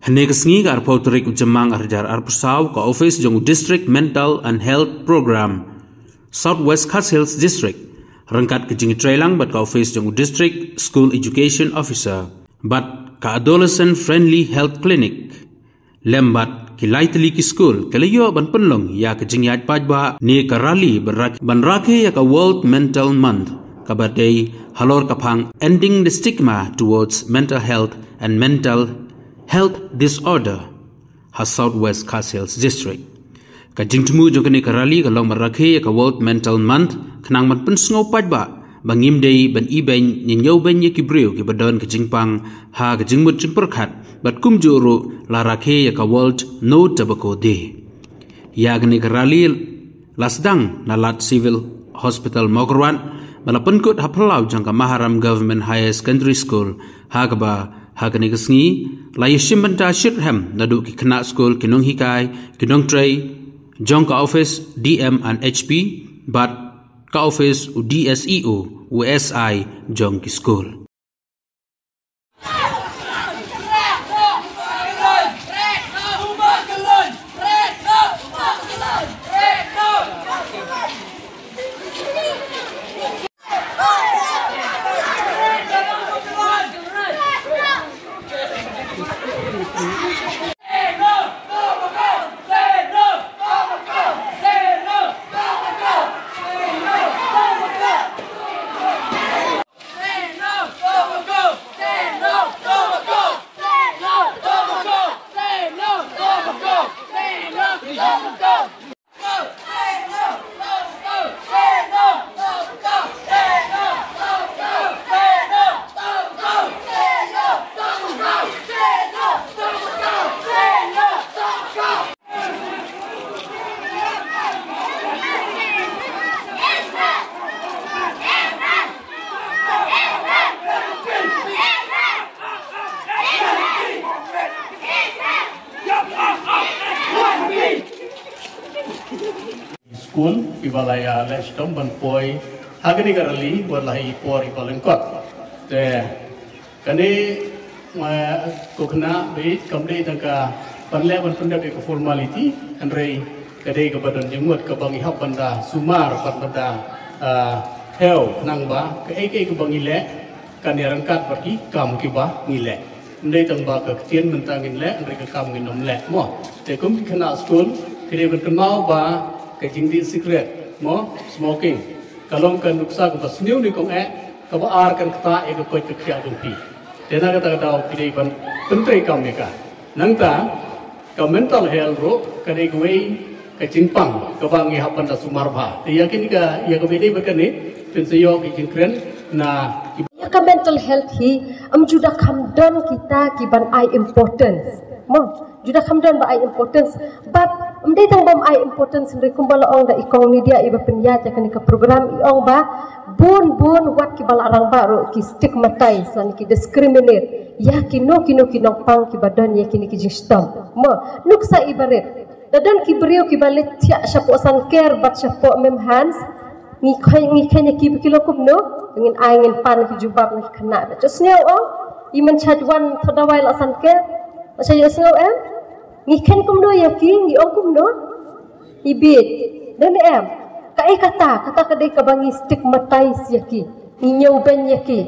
Hanegasngi ka arpautorik ujamang arjar arpusaw ka office jong district mental and health program Southwest Kars Hills District rangkat ke jingi trailang bat ka office jong district school education officer bat ka adolescent friendly health clinic lembat ki laitli ki school kalayo ban penlong ya ke jingi at pajba ni ka rally ban rake ya ka world mental month ka badai halor kapang ending the stigma towards mental health and mental health disorder ha Southwest Kars Hills District ka jingtmu jongkani ka rally ka long marakhe ka World Mental Month khnang man pen sngo pajba bangim dei ban iben nyau ben ye kibreu ki badon ka jingpang ha ka jingmut jingperkhat bat kum juru la rakhe ka World No Tobacco Day ya gani ka rally lasdang na lat civil hospital Mogorwan balapan kut hapelau jangka Maharam Government Higher Secondary School ha ka ba Hagani kasngi layishim banta shirham nadu ki kena school kinong hikai kinong tray jong ka office DM and HP but ka office DSEO USI jong ki school School ibalaya lestom ban poi hagani garali wallahi por ibalengkot te kani kokna be kamde tangka panle ban punda ke formality andre kade ke badan jengut ke bangi hab banda sumar banda hel nang ba ke ke bangi le kan rangkat bagi kam ki ba ngile ndai tang ba ke tien mentangin le andre ke kam nginom le mo te kum kena school kede ban kenal ba kajing secret mo smoking kalong kan nuksa ko pasniu ni kong ka ba ar kan kata e ko ke kya dum pi tena kata daw pidei ban pentrei kam meka nangta ka mental health ro kade ko ka jingpang ka bang i hapan da sumar ba te yakin ka ya ko bidei bakani pensayo ki jingkren na ka mental health hi juda khamdon kita ki ban ai importance mo juda khamdon ba ai importance but amdai tang bam ai importance ndai kumbala ong da ikong media iba penya ja kan ka program iong ba bun wat ki bala arang ba ro ki stigmatize lan ki discriminate ya kino pang ki badan ya kini ki jistam mo nuksa ibaret dadan ki brio ki balet tia syapo san care bat syapo mem hands ni khanya ki kilo kup no ngin ai ngin pan ki jubab ni khana ba josneu ong iman chadwan thodawai la san care saya sneu ngi khen kum do yaki ngi ong kum do ibit dan kata kadai ka bangi stigmatize yaki ni nyau ben yaki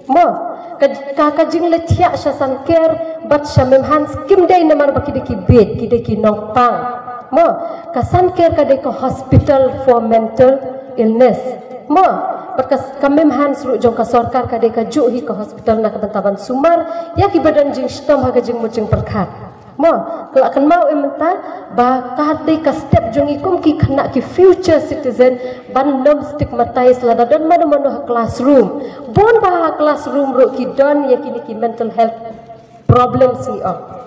mo ka jing le thia sha san care bat sha mem han skim dai namar baki deki bed ki deki nong pang mo ka san care ka deki hospital for mental illness mo berkas kamem han suru jong ka sarkar ka deki ju hi ka hospital na ka bantaban sumar yaki badan jing stom ha jing mo jing perkhat mo kelak kan mau ementa ba kahati ka step jong ikum ki khana ki future citizen ban nom stigmatize la dan mano classroom bon ba classroom ro ki don ya kini ki mental health problems ni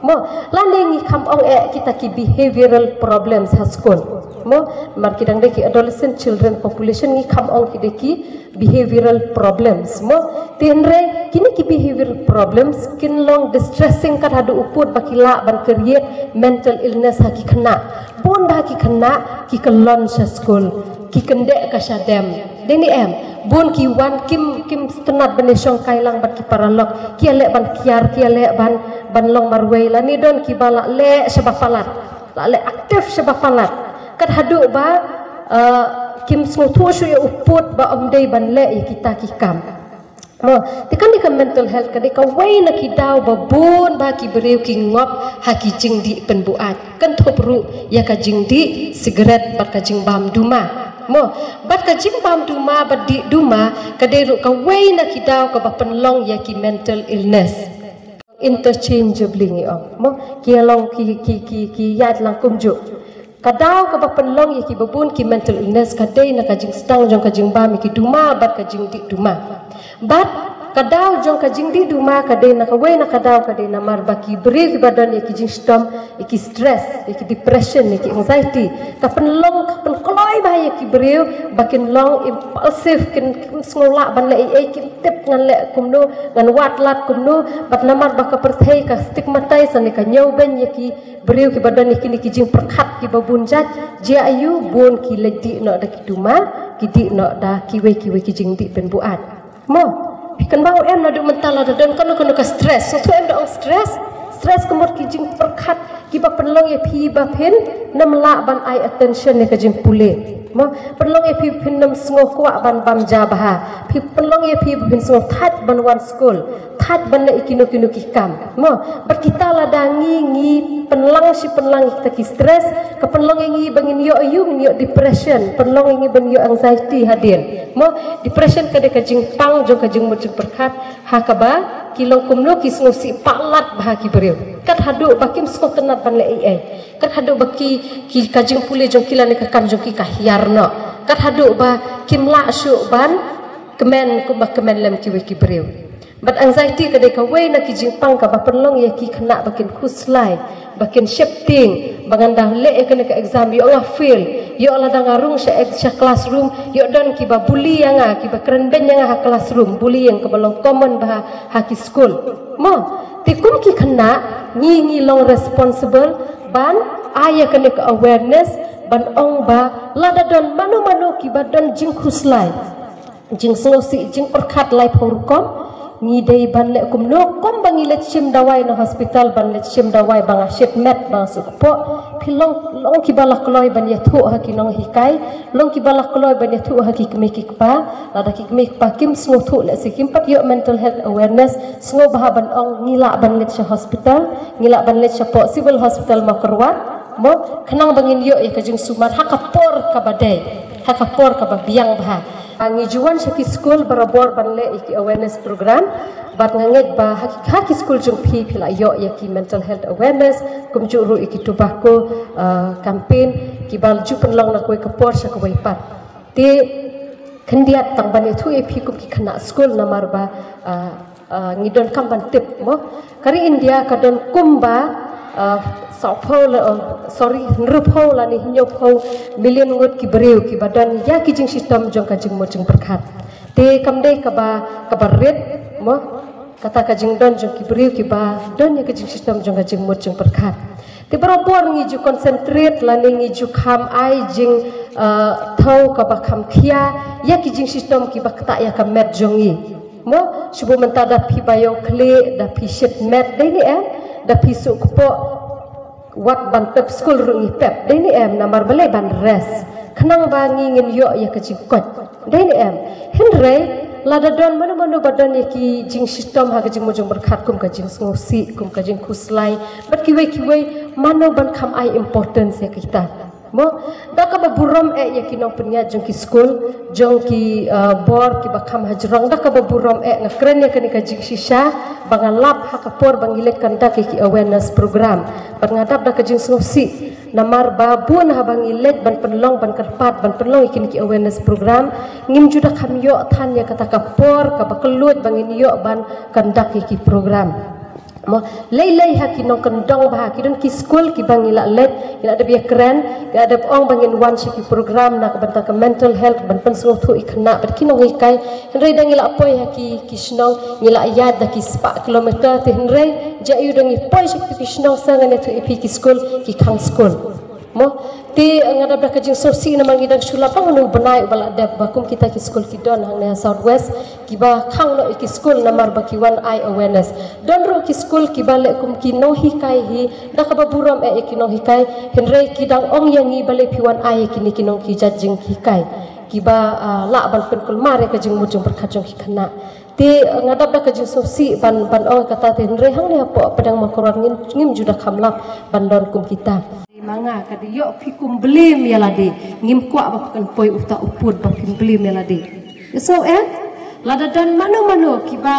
mo landing kham ong kita ki behavioral problems ha school mo mar kidang de ki adolescent children population ni kham ong ki de ki behavioral problems mo tenre kini ki behavioral problems kin long distressing kad hadu uput bakila ban create mental illness ha ki khana bon ba ki khana ki kalon sa school ki kende ka sadem Deni bun ki wan kim tenat bane syong kai lang bat ki paralok ki le ban kiar ki le ban long marwei la ni don ki bala le sebafalat la le aktif sebafalat kat hadu ba kim smu thu shu ya uput ba omdei ban le kita ki kam tekan di mental health kan ka wei na ki daw ba bun ba ki beriu ki ngop ha ki jingdi penbuat kan thopru ya ka jingdi sigaret bat ka jing bam duma bat ka jing bam duma bat di duma ka deru ka wei na ki daw ka ba penlong ya ki mental illness interchangeably ni ki long ki yat lang kumju kadau ka ba penlong ya ki babun ki mental illness ka dei na ka jing stang jong ka jing bam ki duma bat ka jing di duma bat kadau jong ka jing di duma ka dei na ka wei na kadau ka dei na mar ba ki beri ki badan ya ki jing stom ki stress ki depression ki anxiety ka penlong ka pen koloi ba ya ki beri bakin long impulsive kin sngola ban le ki tip ngan le kumno ngan wat lat kumno bat namar ba ka perthei ka stigmatize ni ka nyau ben ya ki beri ki badan ya ki jing perkhat ki babun jat je ayu bun ki ledi no da ki duma ki di no da ki wei ki jing di pen buat kan bau na du mental ada dan kan ka stress so tu da stress kemur ki jing perkhat ki ba penlong ya phi ba phin nam la ban ai attention ne ka jing pule penlong ya phi phin nam sngo kwa ban bam jabha phi penlong ya phi phin sngo that ban wan school that ban le ikino ki kam bat kita la dangi penlang si penlang kita ki stress ka penlong ngi bangin yo depression penlong ngi ban yo anxiety hadir depression ka de ka jing pang jo ka jing mujung perkhat ha ka ba kilong kumno ki sngo si palat bah ki beriu kat hadu bakim sngo tenat ban le kat hadu baki ki ka jing pule jo kilane ka kam jo ki ka hiarno kat hadu ba kim la shu ban kemen lem ki we ki beriu but anxiety ka de ka wei na ki jing pang ka ba penlong ya ki kena bakin kuslai bakin shifting bangandah le ka ka exam yo la fail yo la dangarung sha classroom yo don ki ba bully yang ki ba keren ben yang ha classroom bully yang ka balong common ba ha ki school tikum ki kena ngi long responsible ban aya ka awareness ban ong ba la da don manu ki ba don jing kuslai jing slosi jing perkhat lai phurkom ni dei ban le kumno kom bangi let chim dawai na hospital ban let chim dawai bang ship met bang sukpo pilong long ki balak loi ban ya thu ha ki nong hikai long ki balak loi ban ya thu ha ki kmi ki pa lada ki kmi pa kim sngo thu le sikim pat yo mental health awareness sngo bah ban ong ngila ban let cha hospital ngila ban let cha po civil hospital makarwat khnang bangin yo ka jing sumat hakapor ka badai hakapor ka ba biang bah Angi juan syaki school barabor banle iki awareness program bat nganget ba haki school jung pi pila yo yaki mental health awareness kumju ru iki tobacco campaign ki bal ju penlong na koi kapor sya koi pat ti kendiat tang ban itu pi kum ki khana school namar ba ngidon kam ban tip kari India kadon kumba nrupo la ni nyopho million ngut ki beriu ki badan ya ki jing system jong ka jing mo jing perkhat te kamde ka ba red kata ka jing don jong ki beriu ki ba don ya ki jing system jong ka jing mo jing perkhat te barabor ngi ju concentrate la ni ngi ju kham ai jing thau ka ba kham khia ya ki jing system ki ba kata ya ka met jongi subu mentada pi bayo kle da pi shit met dei ni da pi su ko wat ban pep school rungi pep deni namar balai ban res khnang bangi ngin yo ya ka jingkot deni henre lada don manu badan ya ki jing system ha ka jing mojong berkhat kum ka jing ngosi kum ka jing kuslai bat kiwei manu ban kham ai importance ya kita da ka ba burom ya ki nong penya jong ki school jong ki bor ki ba kham hajrong da ka ba burom ngakren ya ka jing shisha bangalap ha ka por bangilek kan da ki awareness program ban ngadap da ka jing ngosi namar babun ha bangilek ban penlong ban karpat ban penlong ki awareness program ngim ju da kham yo than ya kata ka por ka ba kelut bangin yo ban kan da ki program lei ha ki nong kendong bah ki don ki school ki bangila let ila ada biya keren ga ada ong bangin wan ki program na ka banta ka mental health ban pensuh thu ikna bat ki nong ikai henrei dangila apoy ha ki snong ngila ayat da ki spa kilometer te henrei ja yu dangi poy ki snong sangan tu ipi ki school ki khang school mo ti ngada bra kajing sorsi na mangidang sulap nganu benai bala dep bakum kita ki school ki don hang na southwest kiba khang no ki school namar bakiwan eye awareness don ro ki school kiba le kum ki no hikai hi da ka baburam ki no hikai henre ki dang ong yangi bale piwan eye ki no ki jajing hikai kiba la ban pen kul mare kajing mujung berkajong hikana ti ngadap da kajing sorsi ban ong kata henre hang ne apo pedang makoran ngim juda kamlap bandon kum kita manga kadi yo fikum belim ya ladi ngim kwa bakan poi uta upud bakin belim ya ladi so lada dan mano kiba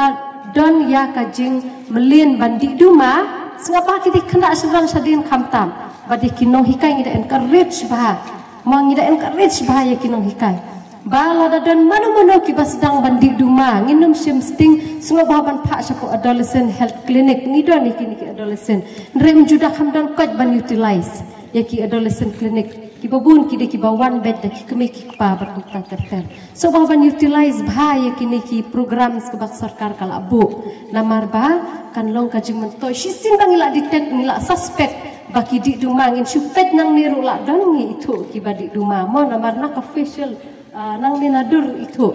don ya kajing melin bandi duma sengapa kita kena serang sadin kamtam badi kinong hikai ngida encourage bah mang ngida encourage bah ya kinong hikai ba lada dan mano kiba sedang bandi duma nginum simsting semua bahan pak sapo adolescent health clinic ngidon iki adolescent rem juda kamdan kaj ban utilize yaki adolescent clinic kibabun kide kiba one bed da kikme kikpa bertukar terter so bahan utilize bha yaki neki program skebak sarkar kala abu namar ba kan long kajing mentoy sisin bang ila detect ila suspect baki di duma ngin syupet nang niru la dangi itu kiba di duma mo namar nak official nang ninadur itu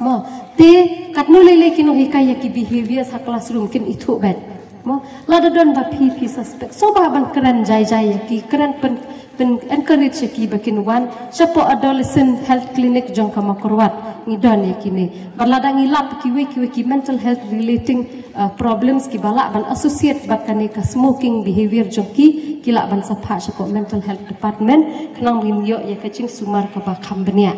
mo te katno lele kino hikai yaki behavior sa classroom kin itu bed mo lada don ba pp suspect so bahan keren jai yaki keren pen encourage yaki bakin wan sapo adolescent health clinic jong kama korwat ngidon yaki ni balada ngilap ki mental health relating problems ki bala ban associate bakane ka smoking behavior jong kila ban sapha sapo mental health department kenang lim yo ya kacing sumar ka ba khambenia